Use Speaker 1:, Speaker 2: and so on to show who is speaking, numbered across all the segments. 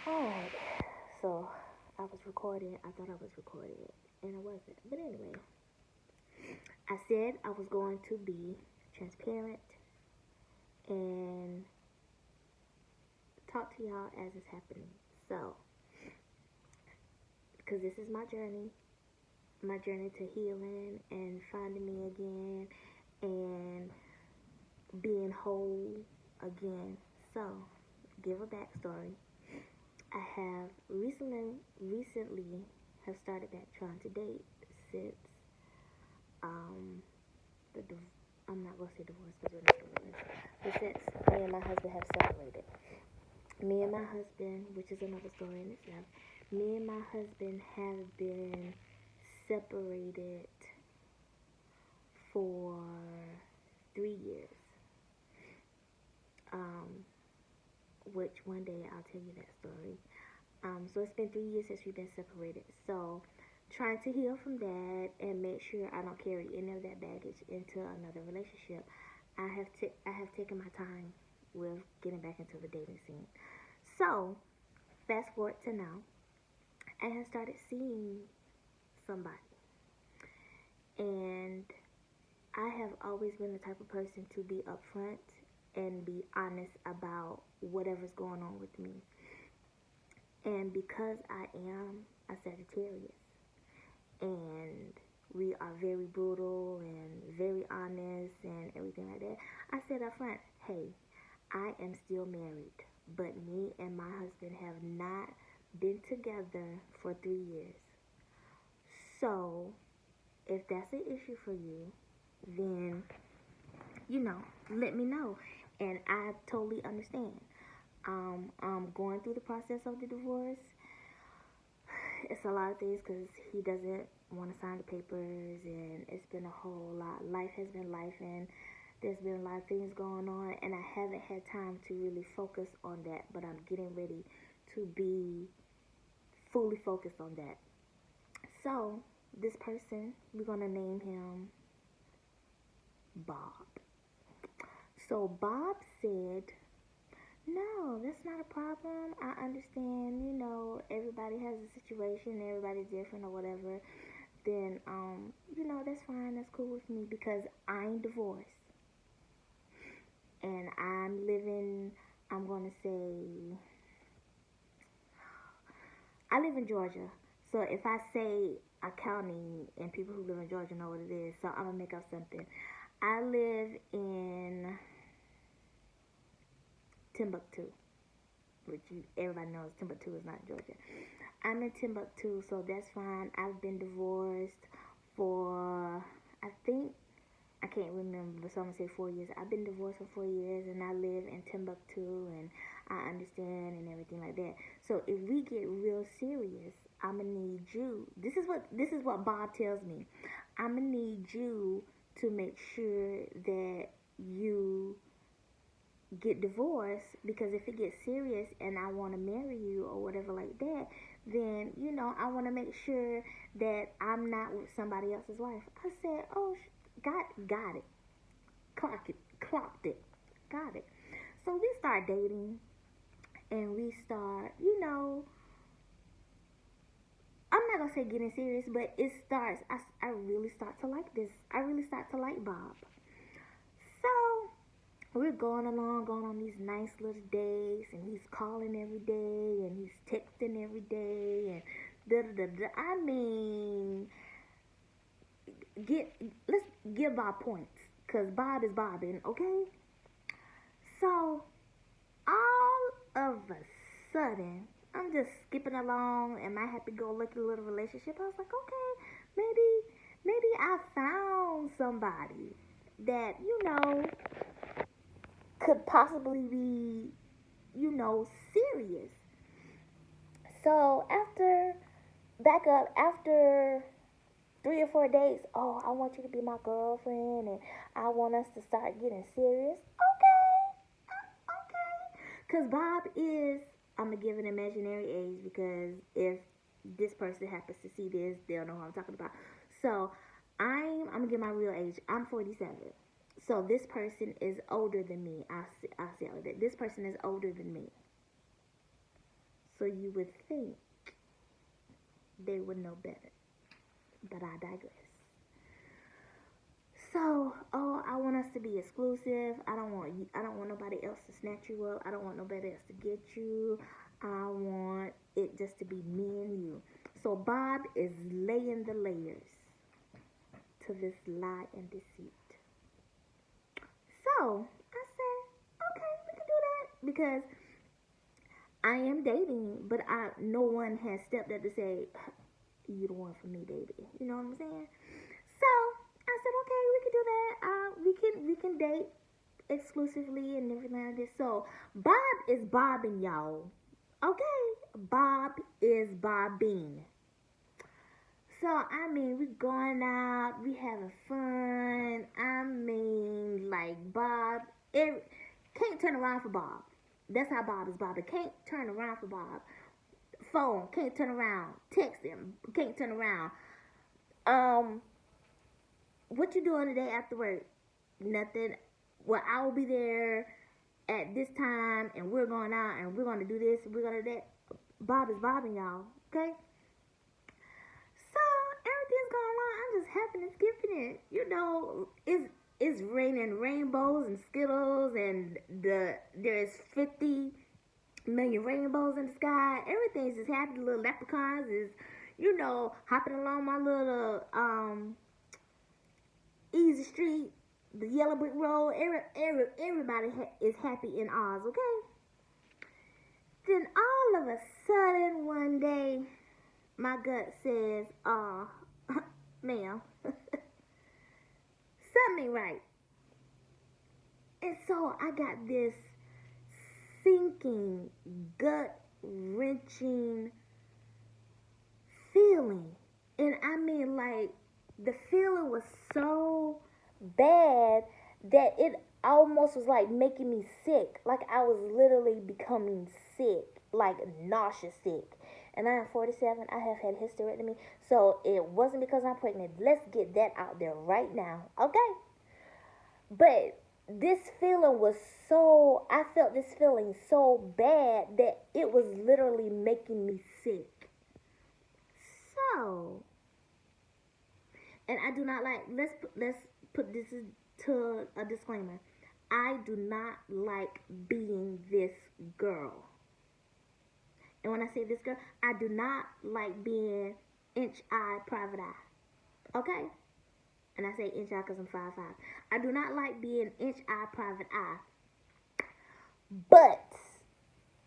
Speaker 1: Alright, so I was recording. I thought I was recording it, and I wasn't. But anyway, I said I was going to be transparent and talk to y'all as it's happening. So, because this is my journey to healing and finding me again and being whole again. So, give a backstory. I have recently have started back trying to date since um the I'm not gonna say divorce because we're not divorced. But since me and my husband have separated, me and my husband, which is another story in itself, me and my husband have been separated for 3 years. Um, which one day I'll tell you that story. So it's been 3 years since we've been separated. So trying to heal from that and make sure I don't carry any of that baggage into another relationship. I have taken my time with getting back into the dating scene. So fast forward to now, I have started seeing somebody, and I have always been the type of person to be upfront and be honest about whatever's going on with me. And because I am a Sagittarius, and we are very brutal and very honest and everything like that, I said up front, hey, I am still married, but me and my husband have not been together for 3 years. So if that's an issue for you, then let me know. And I totally understand. Going through the process of the divorce, it's a lot of things because he doesn't want to sign the papers, and it's been a whole lot. Life has been life, and there's been a lot of things going on, and I haven't had time to really focus on that, but I'm getting ready to be fully focused on that. So, this person, we're going to name him Bob. So, Bob said, no, that's not a problem. I understand, everybody has a situation, everybody's different or whatever. Then, that's fine, that's cool with me because I'm divorced. And I'm living, I'm going to say, I live in Georgia. So if I say a county and people who live in Georgia know what it is, so I'm going to make up something. I live in Timbuktu, which everybody knows Timbuktu is not Georgia. I'm in Timbuktu, so that's fine. I've been divorced for, I think, I can't remember, so I'm gonna say 4 years. I've been divorced for 4 years, and I live in Timbuktu, and I understand and everything like that. So if we get real serious, I'm gonna need you. This is what Bob tells me. I'm gonna need you to make sure that you get divorced, because if it gets serious and I want to marry you or whatever like that, then I want to make sure that I'm not with somebody else's wife. I said, oh, got it, clocked it, got it. So we start dating, and we start, I'm not gonna say getting serious, but it starts. I really start to like this. I really start to like Bob. So we're going along, going on these nice little days, and he's calling every day, and he's texting every day, and da da da da. I mean, get let's give Bob points, cause Bob is bobbing, okay? So all of a sudden, I'm just skipping along in my happy-go-lucky little relationship. I was like, okay, maybe I found somebody that could possibly be serious. So after 3 or 4 days, oh, I want you to be my girlfriend, and I want us to start getting serious. Okay. Because Bob is, I'm going to give an imaginary age, because if this person happens to see this, they'll know who I'm talking about. So I'm going to give my real age. I'm 47. So this person is older than me. I'll say that. This person is older than me. So you would think they would know better. But I digress. So, oh, I want us to be exclusive. I don't want nobody else to snatch you up. I don't want nobody else to get you. I want it just to be me and you. So Bob is laying the layers to this lie and deceit. So I said, okay, we can do that because I am dating, but no one has stepped up to say, you the one for me, baby. You know what I'm saying? So I said, okay, we can do that. We can date exclusively and everything like this. So Bob is bobbing, y'all. Okay, Bob is bobbing. So I mean, we going out, we having fun. I mean, like Bob, can't turn around for Bob. That's how Bob is bobbing. Can't turn around for Bob. Phone can't turn around. Text him can't turn around. What you doing today after work? Nothing. Well, I will be there at this time, and we're going out, and we're going to do this, and we're going to do that. Bob is bobbing, y'all. Okay. So everything's going on. I'm just happy and skipping it. You know, it's raining rainbows and Skittles, and there's 50 million rainbows in the sky. Everything's just happy. The little leprechauns is, you know, hopping along my little easy street, the yellow brick road. Everybody is happy in Oz, okay? Then all of a sudden one day, my gut says, ma'am, something ain't right. And so I got this sinking, gut-wrenching feeling. And I mean, like, the feeling was so bad that it almost was like making me sick. Like I was literally becoming sick, like nauseous sick. And I am 47. I have had hysterectomy. So it wasn't because I'm pregnant. Let's get that out there right now. Okay? But this feeling was so, I felt this feeling so bad that it was literally making me sick. So, and I do not like, let's put this to a disclaimer. I do not like being this girl. And when I say this girl, I do not like being inch eye, private eye. Okay? And I say inch eye because I'm 5'5". I do not like being inch eye, private eye. But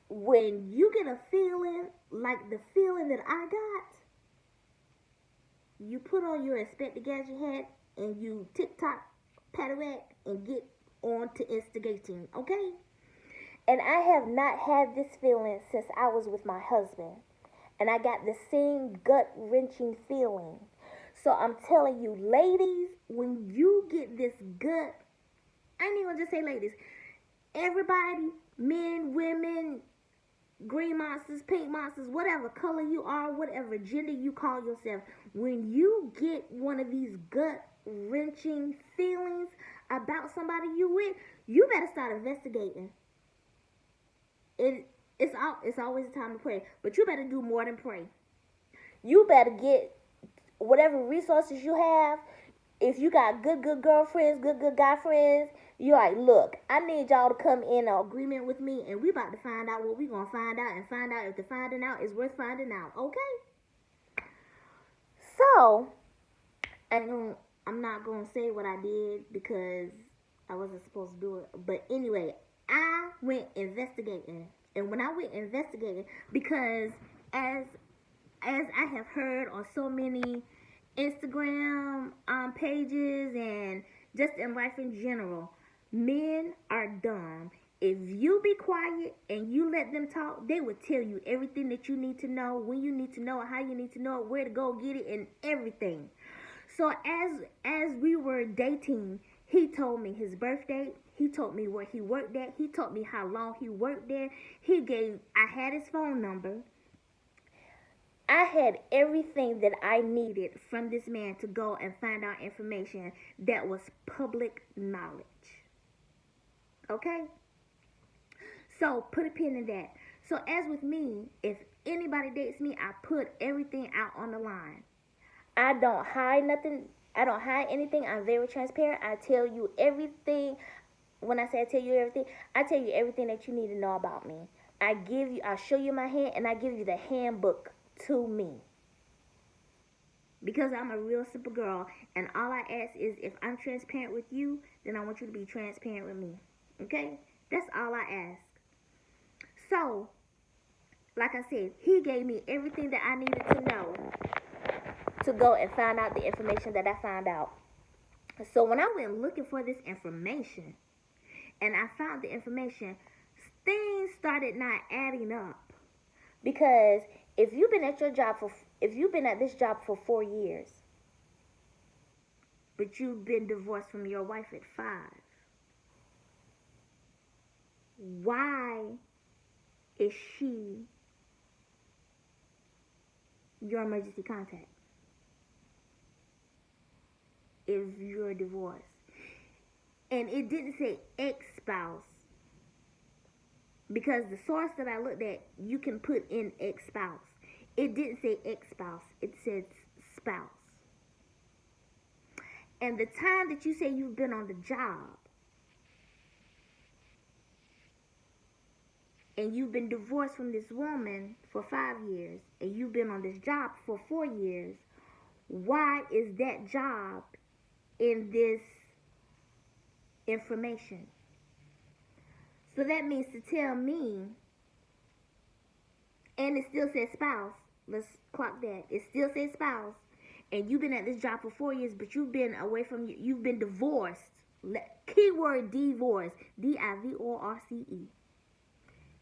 Speaker 1: when you get a feeling like the feeling that I got, you put on your Inspector Gadget hat and you tick-tock, paddywhack, and get on to instigating, okay? And I have not had this feeling since I was with my husband. And I got the same gut-wrenching feeling. So I'm telling you, ladies, when you get this gut, I ain't even gonna just say ladies, everybody, men, women, green monsters, pink monsters, whatever color you are, whatever gender you call yourself, when you get one of these gut-wrenching feelings about somebody you with, you better start investigating. It's always a time to pray, but you better do more than pray. You better get whatever resources you have. If you got good girlfriends, good guy friends, you're like, look, I need y'all to come in an agreement with me, and we about to find out what we gonna find out, and find out if the finding out is worth finding out, okay? So, I'm not gonna say what I did because I wasn't supposed to do it. But anyway, I went investigating, and when I went investigating, because as I have heard on so many Instagram pages and just in life in general, men are dumb. If you be quiet and you let them talk, they will tell you everything that you need to know, when you need to know it, how you need to know it, where to go get it, and everything. So as we were dating, he told me his birthday. He told me where he worked at. He told me how long he worked there. I had his phone number. I had everything that I needed from this man to go and find out information that was public knowledge. Okay? So, put a pin in that. So as with me, if anybody dates me, I put everything out on the line. I don't hide nothing. I don't hide anything. I'm very transparent. I tell you everything. When I say I tell you everything, I tell you everything that you need to know about me. I show you my hand, and I give you the handbook to me. Because I'm a real simple girl, and all I ask is if I'm transparent with you, then I want you to be transparent with me. Okay? That's all I ask. So, like I said, he gave me everything that I needed to know to go and find out the information that I found out. So when I went looking for this information and I found the information, things started not adding up. Because if you've been at this job for 4 years, but you've been divorced from your wife at 5, why is she your emergency contact if you're divorced? And it didn't say ex-spouse, because the source that I looked at, you can put in ex-spouse. It didn't say ex-spouse, it said spouse. And the time that you say you've been on the job and you've been divorced from this woman for 5 years and you've been on this job for 4 years, why is that job in this information? So that means to tell me, and it still says spouse. Let's clock that. It still says spouse. And you've been at this job for 4 years, but you've been away from, you've been divorced. Keyword divorce. D-I-V-O-R-C-E.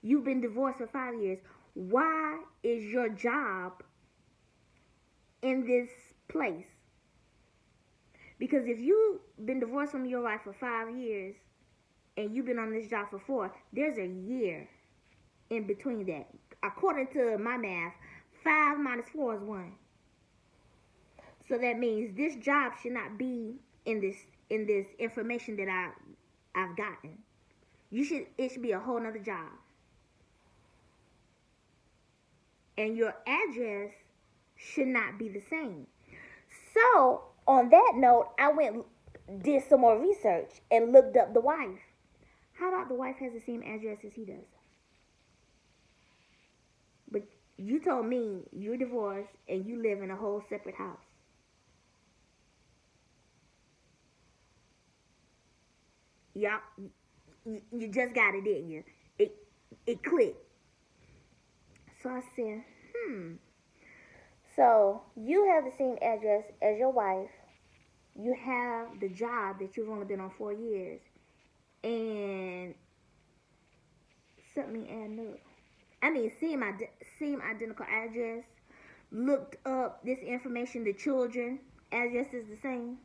Speaker 1: You've been divorced for 5 years. Why is your job in this place? Because if you've been divorced from your wife for 5 years and you've been on this job for 4, there's a year in between that. According to my math, 5 minus 4 is 1. So that means this job should not be in this information that I've gotten. It should be a whole nother job. And your address should not be the same. So on that note, I did some more research and looked up the wife. How about the wife has the same address as he does? But you told me you're divorced and you live in a whole separate house. Y'all, you just got it, didn't you? It clicked. So I said, So you have the same address as your wife. You have the job that you've only been on 4 years. And something adding up. I mean, same identical address. Looked up this information, the children address is the same.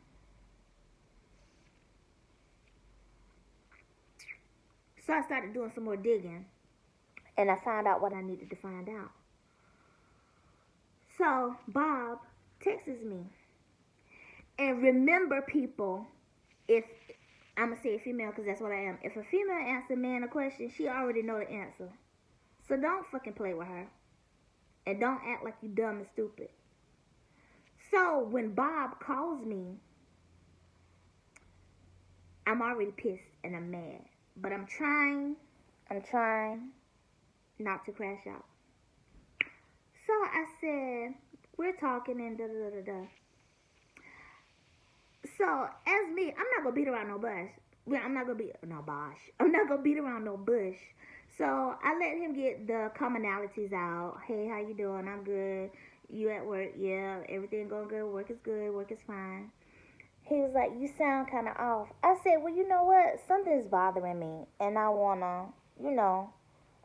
Speaker 1: So I started doing some more digging, and I found out what I needed to find out. So Bob texts me. And remember, people, if I'm going to say a female because that's what I am. If a female asks a man a question, she already know the answer. So don't fucking play with her. And don't act like you dumb and stupid. So when Bob calls me, I'm already pissed and I'm mad. But I'm trying not to crash out. So I said, we're talking and da-da-da-da-da. So as me, I'm not going to beat around no bush. Well, I'm not going to beat around no bush. So I let him get the commonalities out. Hey, how you doing? I'm good. You at work? Yeah, everything going good. Work is good. Work is fine. He was like, you sound kind of off. I said, well, you know what? Something's bothering me. And I want to,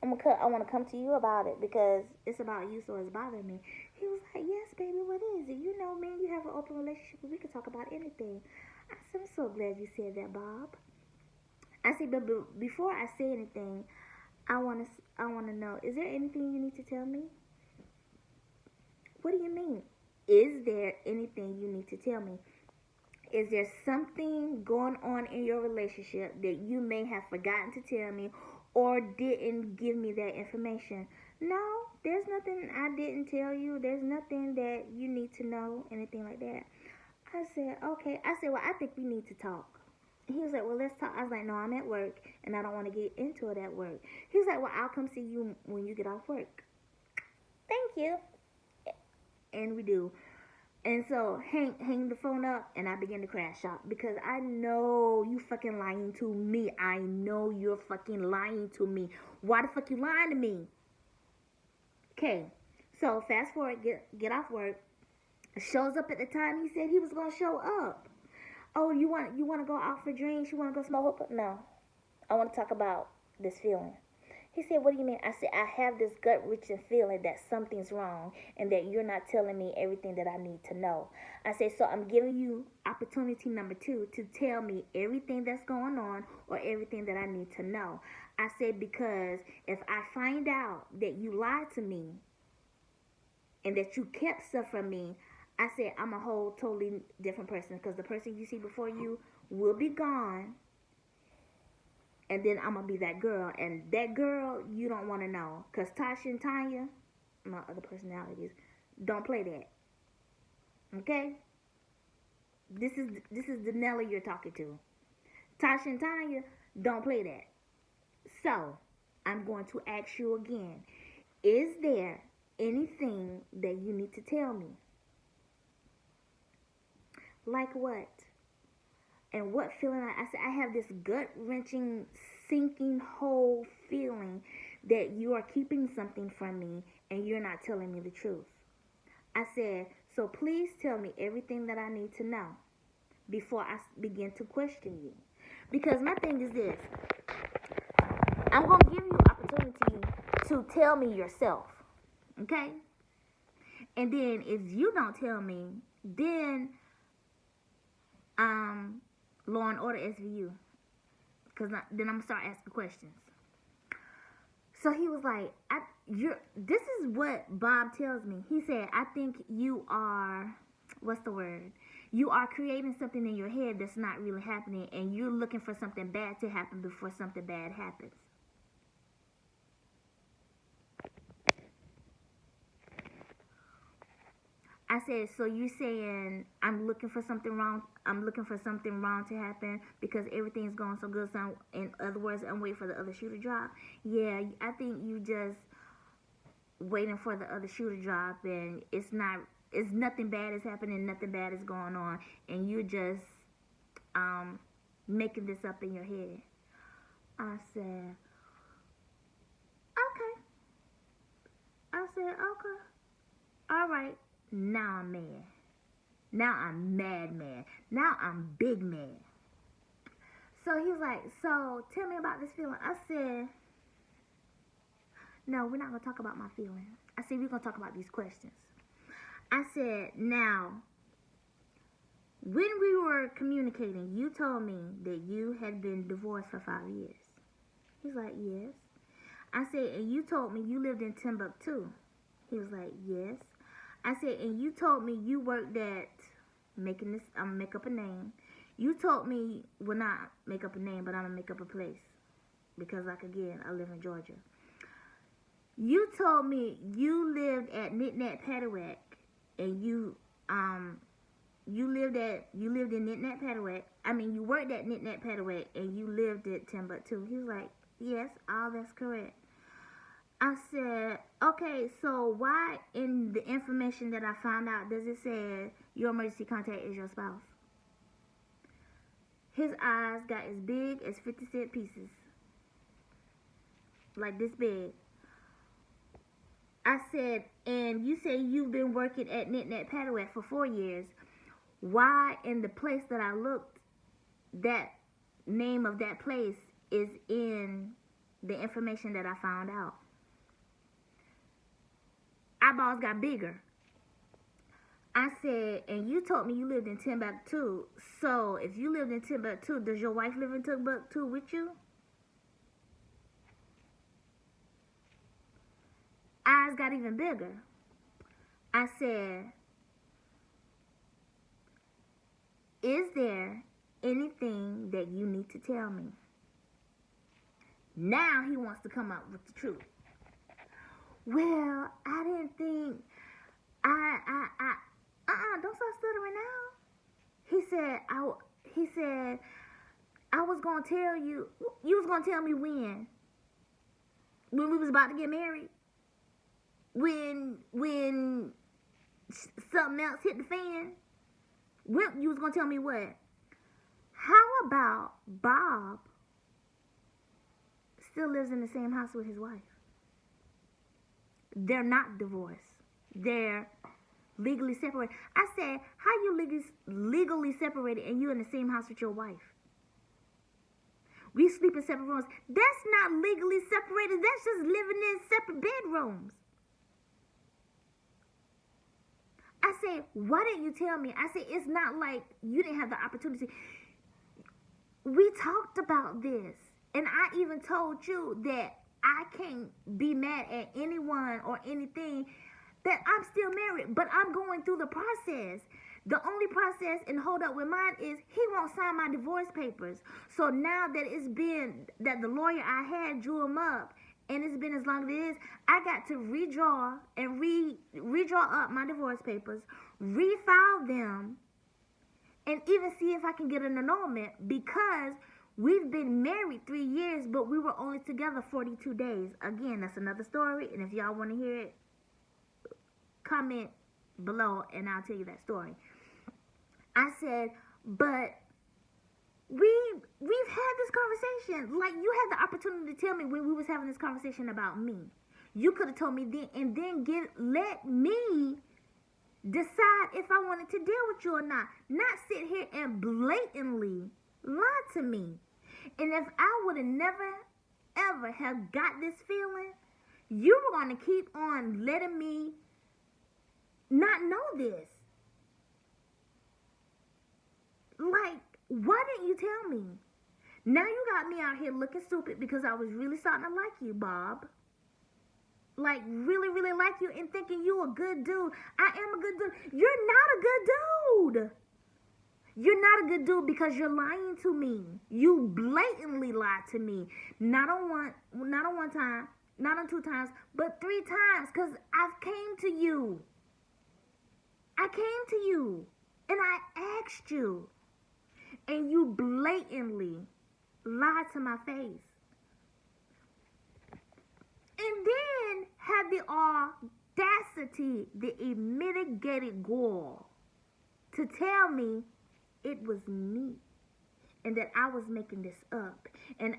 Speaker 1: I want to come to you about it because it's about you, so it's bothering me. He was like, yes, baby, what is it? You know me, you have an open relationship. We can talk about anything. I said, I'm so glad you said that, Bob. I said, but before I say anything, I want to know, is there anything you need to tell me? What do you mean? Is there anything you need to tell me? Is there something going on in your relationship that you may have forgotten to tell me, or didn't give me that information. No, there's nothing I didn't tell you. There's nothing that you need to know, anything like that. I said, okay. I said, well, I think we need to talk. He was like, well, let's talk. I was like, no, I'm at work and I don't want to get into it at work. He was like, well, I'll come see you when you get off work. Thank you. And we do. And so hang the phone up and I begin to crash out because I know you fucking lying to me. I know you're fucking lying to me. Why the fuck you lying to me? Okay. So fast forward, get off work. Shows up at the time he said he was gonna show up. Oh, you want to go out for drinks? You want to go smoke? No, I want to talk about this feeling. He said, what do you mean? I said, I have this gut-wrenching feeling that something's wrong and that you're not telling me everything that I need to know. I said, so I'm giving you opportunity number 2 to tell me everything that's going on or everything that I need to know. I said, because if I find out that you lied to me and that you kept stuff from me, I said, I'm a whole totally different person because the person you see before you will be gone. And then I'm going to be that girl. And that girl, you don't want to know. Because Tasha and Tanya, my other personalities, don't play that. Okay? This is Danella you're talking to. Tasha and Tanya, don't play that. So, I'm going to ask you again. Is there anything that you need to tell me? Like what? And what feeling? I said, I have this gut-wrenching, sinking hole feeling that you are keeping something from me and you're not telling me the truth. I said, so please tell me everything that I need to know before I begin to question you. Because my thing is this. I'm going to give you opportunity to tell me yourself. Okay? And then if you don't tell me, then Law and Order SVU, because then I'm gonna start asking questions. So he was like, this is what Bob tells me. He said, I think you are, what's the word? You are creating something in your head that's not really happening, and you're looking for something bad to happen before something bad happens. I said, so you saying I'm looking for something wrong? I'm looking for something wrong to happen because everything's going so good. So in other words, I'm waiting for the other shoe to drop. Yeah, I think you just waiting for the other shoe to drop, and it's nothing bad is happening, nothing bad is going on, and you're just making this up in your head. I said, okay. I said, okay. All right. Now I'm mad. Now I'm mad. Now I'm big mad. So he was like, so tell me about this feeling. I said, no, we're not going to talk about my feeling. I said, we're going to talk about these questions. I said, now, when we were communicating, you told me that you had been divorced for 5 years. He's like, yes. I said, and you told me you lived in Timbuktu. He was like, yes. I said, and you told me you worked at, I'm going to make up a name. You told me, well, not make up a name, but I'm going to make up a place. Because, like, again, I live in Georgia. You told me you lived at Nit-Nat Paddywhack, and you lived in Nit-Nat Paddywhack. I mean, you worked at Nit-Nat Paddywhack, and you lived at Timbuktu. He was like, yes, all that's correct. I said, okay, so why in the information that I found out does it say your emergency contact is your spouse? His eyes got as big as 50-cent pieces. Like this big. I said, and you say you've been working at Nit-Nat Paddywhack for 4 years. Why in the place that I looked, that name of that place is in the information that I found out? Eyeballs got bigger. I said, and you told me you lived in Timbuktu. So, if you lived in Timbuktu, does your wife live in Timbuktu with you? Eyes got even bigger. I said, is there anything that you need to tell me? Now he wants to come up with the truth. Well, I didn't think don't start stuttering now. He said I was gonna tell you was gonna tell me when we was about to get married. When something else hit the fan. When you was gonna tell me what? How about Bob still lives in the same house with his wife? They're not divorced. They're legally separated. I said, how you legally separated and you in the same house with your wife? We sleep in separate rooms. That's not legally separated. That's just living in separate bedrooms. I said, why didn't you tell me? I said, it's not like you didn't have the opportunity. We talked about this. And I even told you that I can't be mad at anyone or anything, that I'm still married, but I'm going through the process. The only process and hold up with mine is he won't sign my divorce papers. So now that it's been, that the lawyer I had drew him up, and it's been as long as it is, I got to redraw and redraw up my divorce papers, refile them, and even see if I can get an annulment, because we've been married 3 years, but we were only together 42 days. Again, that's another story, and if y'all want to hear it, comment below and I'll tell you that story. I said, but we've had this conversation. Like, you had the opportunity to tell me when we was having this conversation about me. You could have told me then, and then let me decide if I wanted to deal with you or not. Not sit here and blatantly lie to me. And if I would have never, ever have got this feeling, you were going to keep on letting me not know this. Like, why didn't you tell me? Now you got me out here looking stupid because I was really starting to like you, Bob. Like, really, really like you and thinking you a good dude. I am a good dude. You're not a good dude. You're not a good dude because you're lying to me. You blatantly lied to me. Not on one time, not on 2 times, but 3 times, because I've came to you. I came to you and I asked you, and you blatantly lied to my face. And then had the audacity, the unmitigated gall to tell me it was me and that I was making this up, and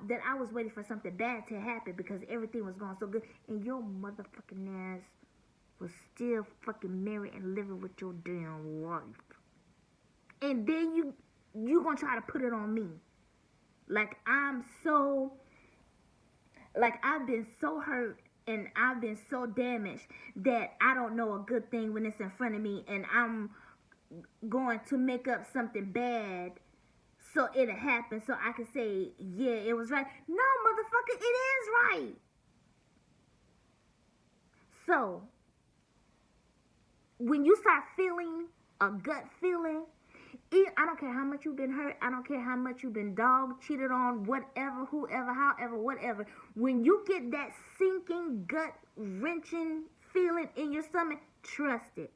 Speaker 1: that I was waiting for something bad to happen because everything was going so good, and your motherfucking ass was still fucking married and living with your damn wife. And then you gonna try to put it on me. Like I've been so hurt and I've been so damaged that I don't know a good thing when it's in front of me, and I'm going to make up something bad so it'll happen so I can say, yeah, it was right. No, motherfucker, it is right. So when you start feeling a gut feeling, I don't care how much you've been hurt, I don't care how much you've been dogged, cheated on, whatever, whoever, however, whatever. When you get that sinking, gut wrenching feeling in your stomach, trust it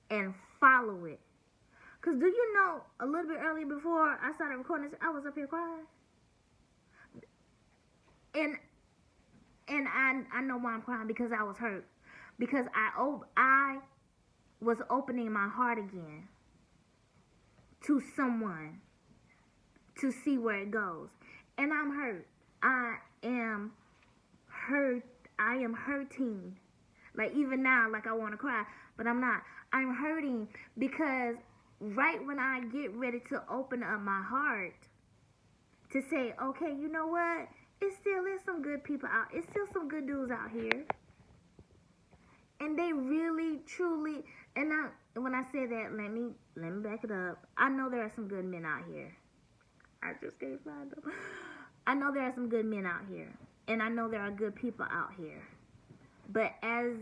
Speaker 1: and follow it. Because do you know, a little bit earlier before I started recording this, I was up here crying. And I know why I'm crying, because I was hurt. Because I was opening my heart again to someone to see where it goes. And I'm hurt. I am hurt. I am hurting. Like, even now, like, I want to cry, but I'm not. I'm hurting because right when I get ready to open up my heart to say, okay, you know what? It still is some good people out. It's still some good dudes out here. And they really, truly, and when I say that, let me back it up. I know there are some good men out here. I just can't find them. I know there are some good men out here. And I know there are good people out here. But as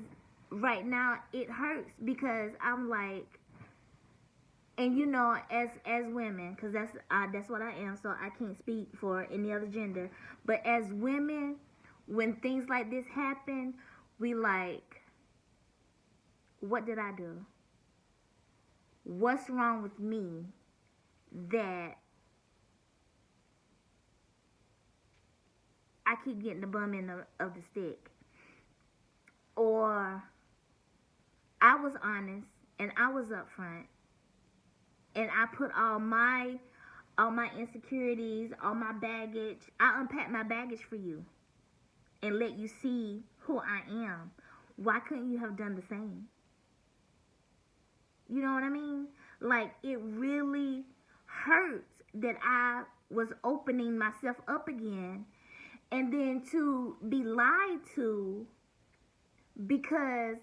Speaker 1: right now, it hurts because I'm like, And as women, because that's what I am, so I can't speak for any other gender. But as women, when things like this happen, we like, what did I do? What's wrong with me that I keep getting the bum end of the stick? Or I was honest and I was upfront and I put all my insecurities, all my baggage. I unpacked my baggage for you and let you see who I am. Why couldn't you have done the same? You know what I mean? Like, it really hurts that I was opening myself up again and then to be lied to because,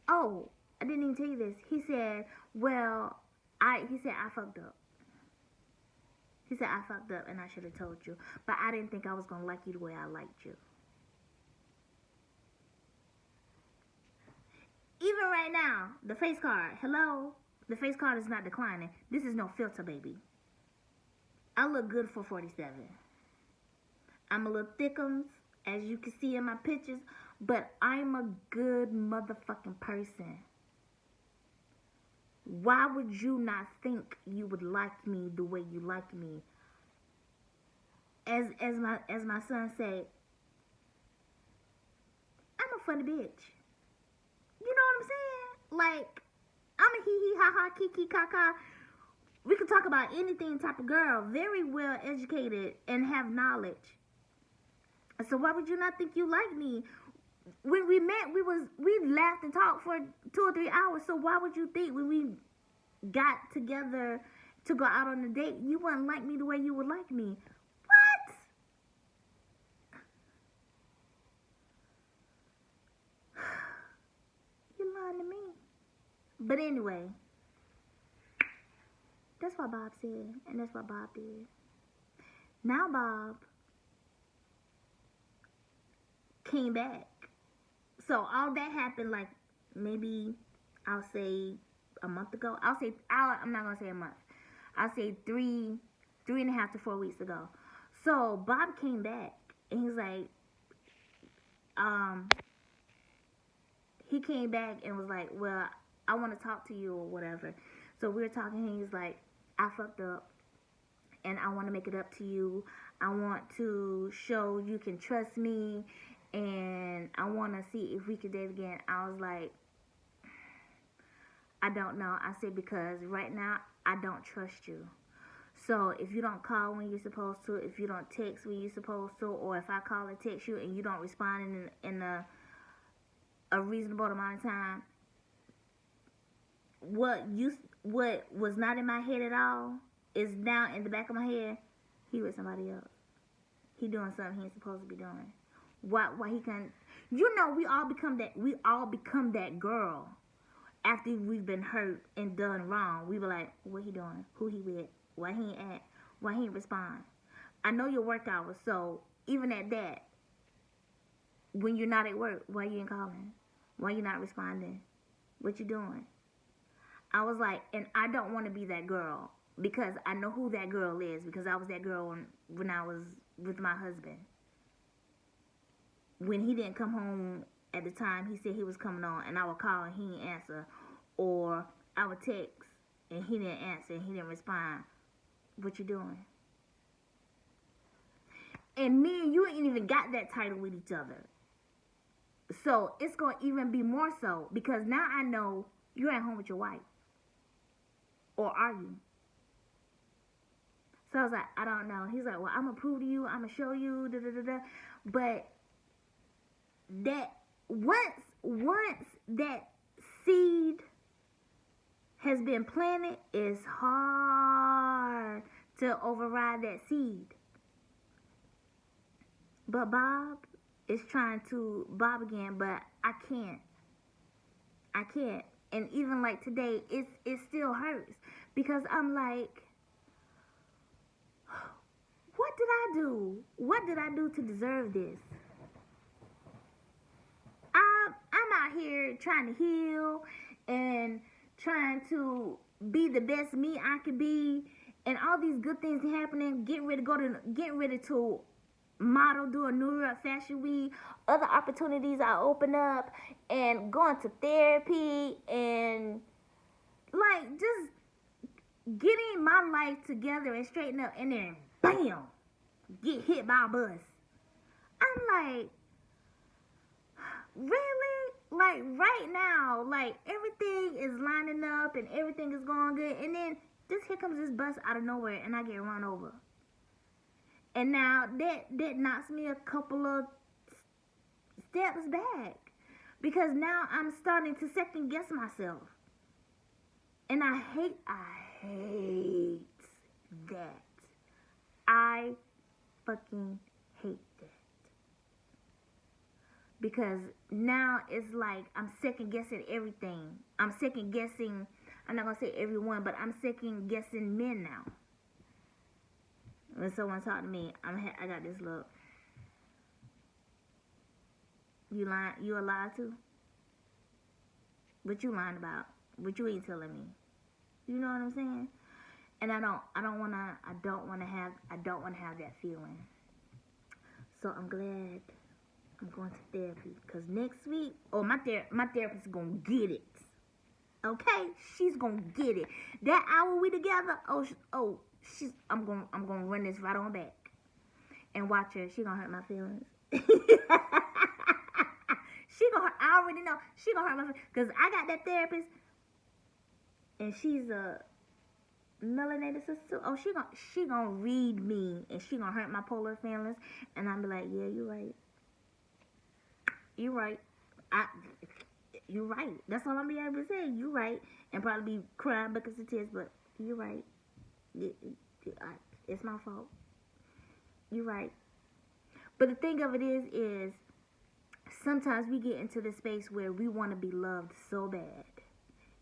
Speaker 1: oh, I didn't even tell you this. He said, well, he said I fucked up. He said I fucked up and I should have told you. But I didn't think I was going to like you the way I liked you. Even right now, the face card, hello? The face card is not declining. This is no filter, baby. I look good for 47. I'm a little thickums, as you can see in my pictures, but I'm a good motherfucking person. Why would you not think you would like me the way you like me? As my son said, I'm a funny bitch. You know what I'm saying? Like, I'm a hee hee ha ha kiki kaka. We can talk about anything type of girl, very well educated and have knowledge. So why would you not think you like me? When we met, we laughed and talked for 2 or 3 hours. So why would you think when we got together to go out on a date, you wouldn't like me the way you would like me? What? You lying to me. But anyway, that's what Bob said, and that's what Bob did. Now Bob came back. So all that happened like maybe I'll say a month ago. I'm not gonna say a month. I'll say 3.5 to 4 weeks ago. So Bob came back and he's like, he came back and was like, well, I want to talk to you or whatever. So we were talking and he's like, I fucked up and I want to make it up to you. I want to show you can trust me and I want to see if we could date again. I was like, I don't know. I said, because right now I don't trust you. So if you don't call when you're supposed to, if you don't text when you're supposed to, or if I call and text you and you don't respond in a reasonable amount of time, what was not in my head at all is now in the back of my head. He with somebody else. He doing something he ain't supposed to be doing. Why he can't? You know, we all become that girl after we've been hurt and done wrong. We were like, what he doing? Who he with? Why he ain't at? Why he ain't respond? I know your work hours, so even at that, when you're not at work, why you ain't calling? Why you not responding? What you doing? I was like, and I don't want to be that girl because I know who that girl is because I was that girl when I was with my husband. When he didn't come home at the time he said he was coming on, and I would call and he didn't answer, or I would text and he didn't answer and he didn't respond. What you doing? And me and you ain't even got that title with each other. So it's going to even be more so because now I know you're at home with your wife. Or are you? So I was like, I don't know. He's like, well, I'm going to prove to you. I'm going to show you. Da, da, da, da. But that once that seed has been planted, it's hard to override that seed. But Bob is trying to Bob again, but I can't. And even like today, it still hurts because I'm like, what did I do? What did I do to deserve this? I'm out here trying to heal and trying to be the best me I could be, and all these good things happening. Getting ready to model, do a New York Fashion Week. Other opportunities I open up, and going to therapy, and like just getting my life together and straighten up, and then bam, get hit by a bus. I'm like, really? Like right now, like everything is lining up and everything is going good, and then just here comes this bus out of nowhere, and I get run over. And now that knocks me a couple of steps back, because now I'm starting to second guess myself, and I hate that. I fucking hate that. Because now it's like I'm second guessing everything. I'm second guessing, I'm not gonna say everyone, but I'm second guessing men now. When someone talk to me, I got this look. You lying? You a lie too? What you lying about? What you ain't telling me? You know what I'm saying? And I don't wanna have that feeling. So I'm glad I'm going to therapy, because next week, my therapist is gonna get it. Okay, she's gonna get it. That hour we together, I'm gonna run this right on back and watch her. She gonna hurt my feelings. I already know she gonna hurt my feelings, because I got that therapist, and she's a melanated sister. Oh, she gonna read me, and she gonna hurt my polar feelings, and I'm be like, yeah, you're right. You're right. You're right. That's all I'm be able to say. You're right. And probably be crying because of tears, but you're right. It's my fault. You're right. But the thing of it is sometimes we get into the space where we want to be loved so bad,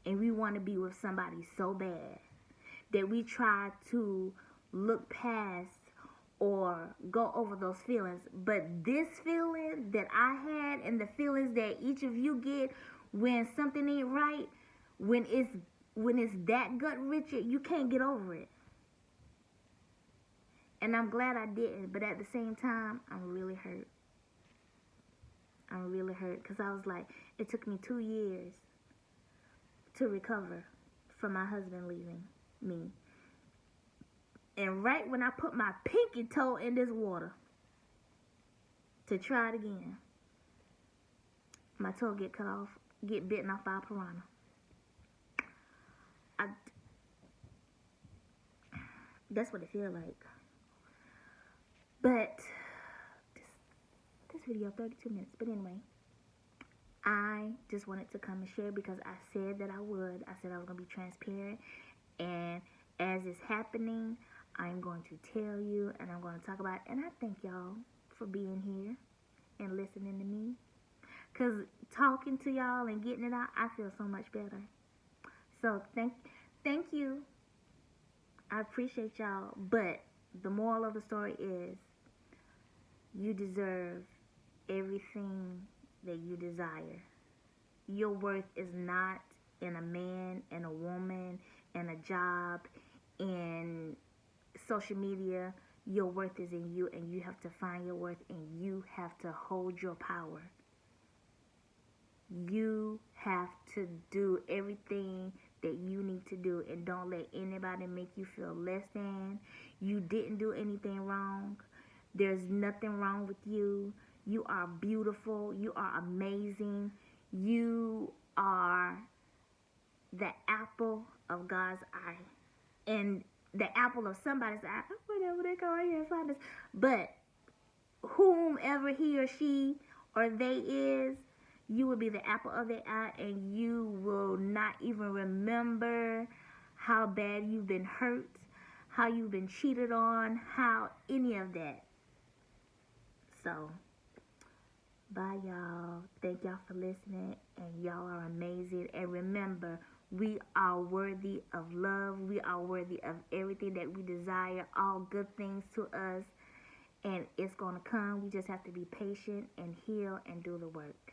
Speaker 1: and we want to be with somebody so bad, that we try to look past or go over those feelings. But this feeling that I had, and the feelings that each of you get when something ain't right, when it's that gut wrenching, you can't get over it. And I'm glad I didn't, but at the same time, I'm really hurt. I'm really hurt, because I was like, it took me 2 years to recover from my husband leaving me. And right when I put my pinky toe in this water to try it again, my toe get bitten off by a piranha. That's what it feels like. But this video, 32 minutes. But anyway, I just wanted to come and share, because I said that I would. I said I was going to be transparent. And as it's happening, I'm going to tell you, and I'm going to talk about it. And I thank y'all for being here and listening to me. Because talking to y'all and getting it out, I feel so much better. So thank you. I appreciate y'all. But the moral of the story is, you deserve everything that you desire. Your worth is not in a man, in a woman, in a job, in social media. Your worth is in you, and you have to find your worth, and you have to hold your power. You have to do everything that you need to do, and don't let anybody make you feel less than. You didn't do anything wrong. There's nothing wrong with you. You are beautiful. You are amazing. You are the apple of God's eye, and the apple of somebody's eye, whatever they call it, but whomever he or she or they is, you will be the apple of their eye, and you will not even remember how bad you've been hurt, how you've been cheated on, how any of that. So, bye y'all. Thank y'all for listening, and y'all are amazing. And remember, we are worthy of love. We are worthy of everything that we desire, all good things to us. And it's going to come. We just have to be patient and heal and do the work.